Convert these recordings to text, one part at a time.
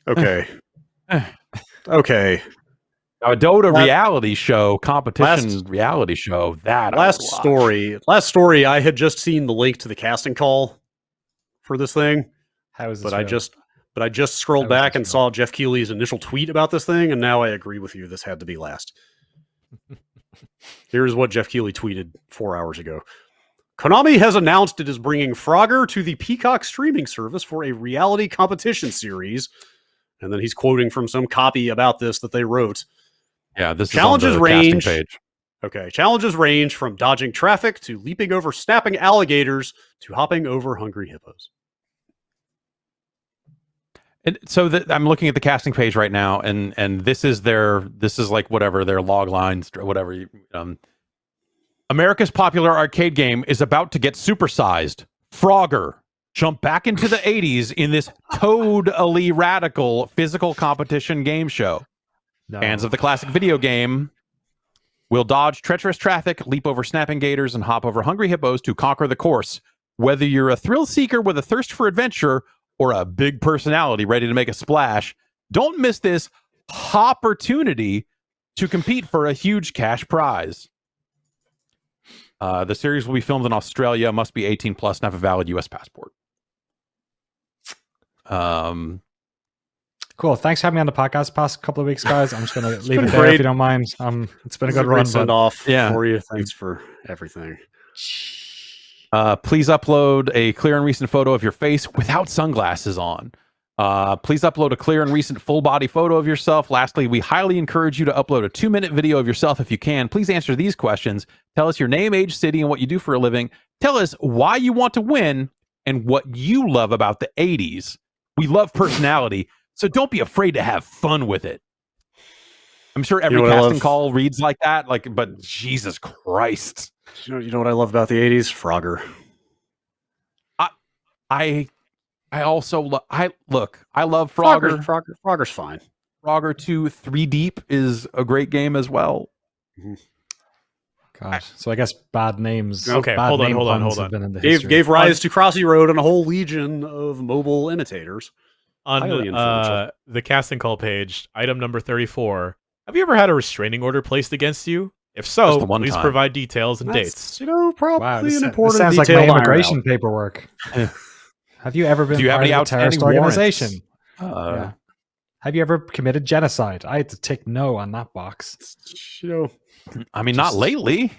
Okay. Okay. Now, a Dota reality show, competition reality show, that last story, I had just seen the link to the casting call for this thing. How is this? But I just scrolled back and saw Jeff Keighley's initial tweet about this thing, and now I agree with you. This had to be last. Here's what Jeff Keighley tweeted 4 hours ago. Konami has announced it is bringing Frogger to the Peacock streaming service for a reality competition series. And then he's quoting from some copy about this that they wrote. Yeah, this challenges is on the range. Casting page. Okay, challenges range from dodging traffic to leaping over snapping alligators to hopping over hungry hippos. And so I'm looking at the casting page right now, and this is like whatever their log lines, or whatever. America's popular arcade game is about to get supersized. Frogger. Jump back into the 80s in this totally radical physical competition game show. No. Fans of the classic video game will dodge treacherous traffic, leap over snapping gators, and hop over hungry hippos to conquer the course. Whether you're a thrill seeker with a thirst for adventure or a big personality ready to make a splash, don't miss this opportunity to compete for a huge cash prize. The series will be filmed in Australia, must be 18 plus, and have a valid U.S. passport. Cool. Thanks for having me on the podcast past couple of weeks, guys. I'm just going to leave it there if you don't mind. It's been a good run. Send off for you. Thanks for everything. Please upload a clear and recent photo of your face without sunglasses on. Please upload a clear and recent full body photo of yourself. Lastly, we highly encourage you to upload a 2-minute video of yourself if you can. Please answer these questions. Tell us your name, age, city, and what you do for a living. Tell us why you want to win and what you love about the 80s. We love personality, so don't be afraid to have fun with it. I'm sure every casting call reads like that, but Jesus Christ. You know what I love about the 80s? Frogger. I also love Frogger. Frogger's fine. Frogger 2 3 Deep is a great game as well. Mm-hmm. God, so I guess bad names. Okay, hold on. Gave rise to Crossy Road and a whole legion of mobile imitators. On the casting call page, item number 34. Have you ever had a restraining order placed against you? If so, please provide details and dates. Probably an important. This sounds like my immigration paperwork. Have you ever been part of a terrorist organization? Have you ever committed genocide? I had to tick no on that box. I mean, not lately.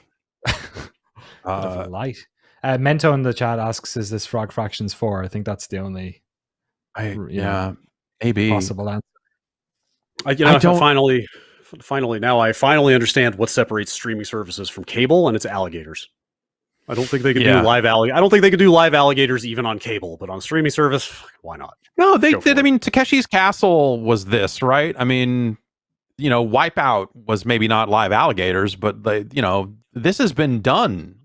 Light. Mento in the chat asks, "Is this Frog Fractions 4?" I think that's the only. Maybe possible answer. Finally, now I finally understand what separates streaming services from cable, and it's alligators. I don't think they can do live alligators. I don't think they can do live alligators even on cable, but on streaming service, why not? No, they did. I mean, Takeshi's Castle was this, right? I mean, Wipeout was maybe not live alligators, but this has been done.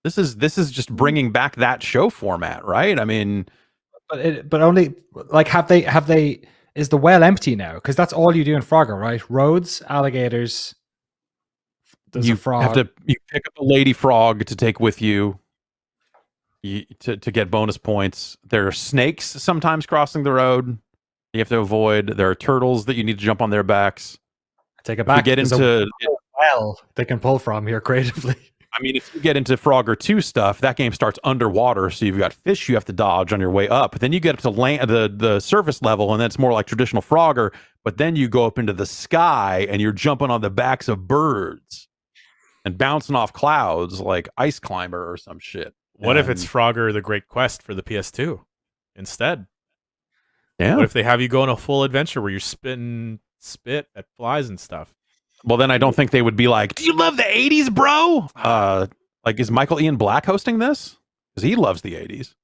This is just bringing back that show format, right? I mean, but only have they? Is the well empty now? Because that's all you do in Frogger, right? Roads, alligators. You pick up a lady frog to take with you, to get bonus points. There are snakes sometimes crossing the road you have to avoid. There are turtles that you need to jump on their backs. Take it back. They can pull from here creatively. I mean, if you get into Frogger 2 stuff, that game starts underwater, so you've got fish you have to dodge on your way up. But then you get up to land, the surface level, and that's more like traditional Frogger. But then you go up into the sky, and you're jumping on the backs of birds and bouncing off clouds like Ice Climber or some shit. What if it's Frogger the Great Quest for the PS2 instead? Yeah. What if they have you go on a full adventure where you're spitting spit at flies and stuff? Well, then I don't think they would be like, "Do you love the 80s, bro?" Is Michael Ian Black hosting this? Because he loves the 80s.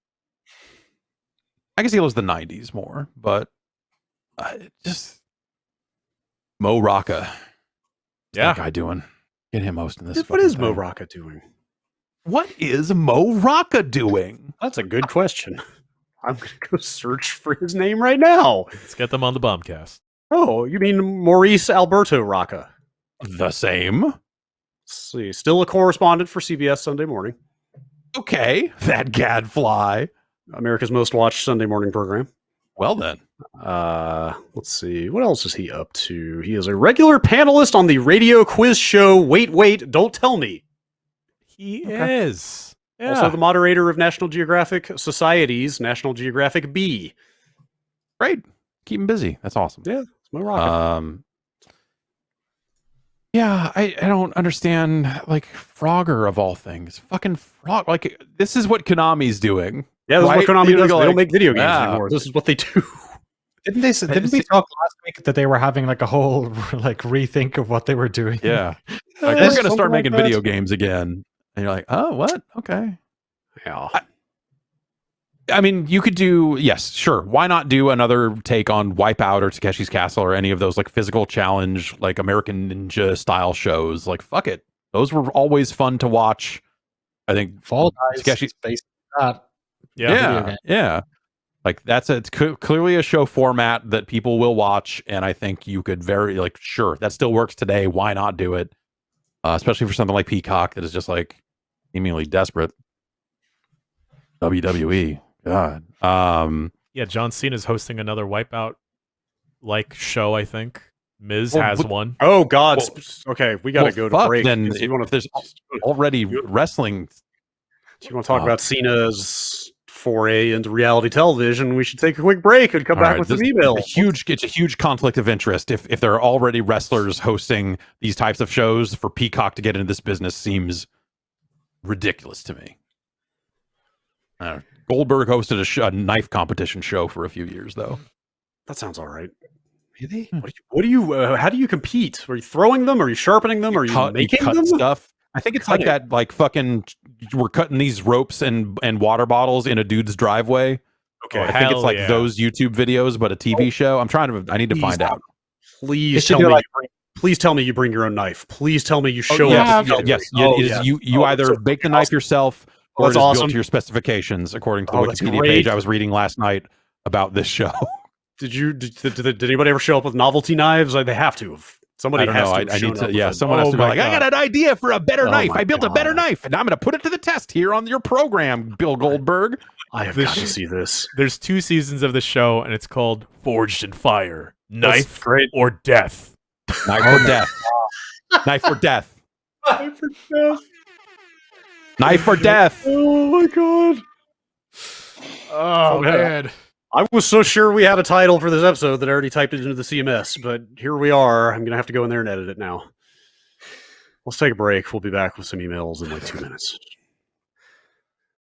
I guess he loves the 90s more, but just Mo Rocca. What's that guy doing? Get him hosting this. What is Mo Rocca doing? What is Mo Rocca doing? That's a good question. I'm going to go search for his name right now. Let's get them on the Bombcast. Oh, you mean Maurice Alberto Rocca? The same. Let's see. Still a correspondent for CBS Sunday Morning. Okay. That gadfly. America's most watched Sunday morning program. Well then. Let's see. What else is he up to? He is a regular panelist on the radio quiz show Wait, Don't Tell Me. He is. Yeah. Also the moderator of National Geographic Society's National Geographic B. Great. Keep him busy. That's awesome. Yeah, it's my rocket. Yeah, I don't understand, like, Frogger of all things. Fucking Frog. Like, this is what Konami's doing. Yeah, this right? is what Konami does. They They don't make video games anymore. This is what they do. Didn't we talk last week that they were having like a whole like rethink of what they were doing? Yeah. Like, we're going to start making video games again. And you're like, oh, what? Okay. Yeah. I mean, you could do, yes, sure. Why not do another take on Wipeout or Takeshi's Castle or any of those like physical challenge, like American Ninja style shows? Like, fuck it. Those were always fun to watch. I think Fall Guys Takeshi, based on that. Yeah. Like it's clearly a show format that people will watch, and I think you could sure, that still works today. Why not do it? Especially for something like Peacock that is just like seemingly desperate. WWE. God. Yeah, John Cena's hosting another Wipeout like show, I think. Miz has one. Oh God. Okay, we gotta go to break. Then if there's already wrestling. Do you want to talk about Cena's foray into reality television? We should take a quick break and come back with some emails. It's a huge conflict of interest. If there are already wrestlers hosting these types of shows, for Peacock to get into this business seems ridiculous to me. Goldberg hosted a knife competition show for a few years, though. That sounds all right. Really? What do you? How do you compete? Are you throwing them? Are you sharpening them? Are you making them? Stuff? I think it's like that, like fucking. We're cutting these ropes and water bottles in a dude's driveway. Okay, I think it's like those YouTube videos, but a TV show. I need to find out. Please tell me. Please tell me you bring your own knife. Please tell me you show up. Yes. You either bake the knife yourself. Or it's built to your specifications, according to the Wikipedia page I was reading last night about this show. Did anybody ever show up with novelty knives? They have to. Somebody has to. I need to. Yeah, someone has to be like, I got an idea for a better knife. I built a better knife, and I'm going to put it to the test here on your program, Bill Goldberg. I have got to see this. There's 2 seasons of the show, and it's called Forged in Fire: Knife or Death. Knife or death. Knife or death. Knife or death. Knife or death. Oh my God. Oh man. I was so sure we had a title for this episode that I already typed it into the CMS, but here we are. I'm going to have to go in there and edit it now. Let's take a break. We'll be back with some emails in like 2 minutes.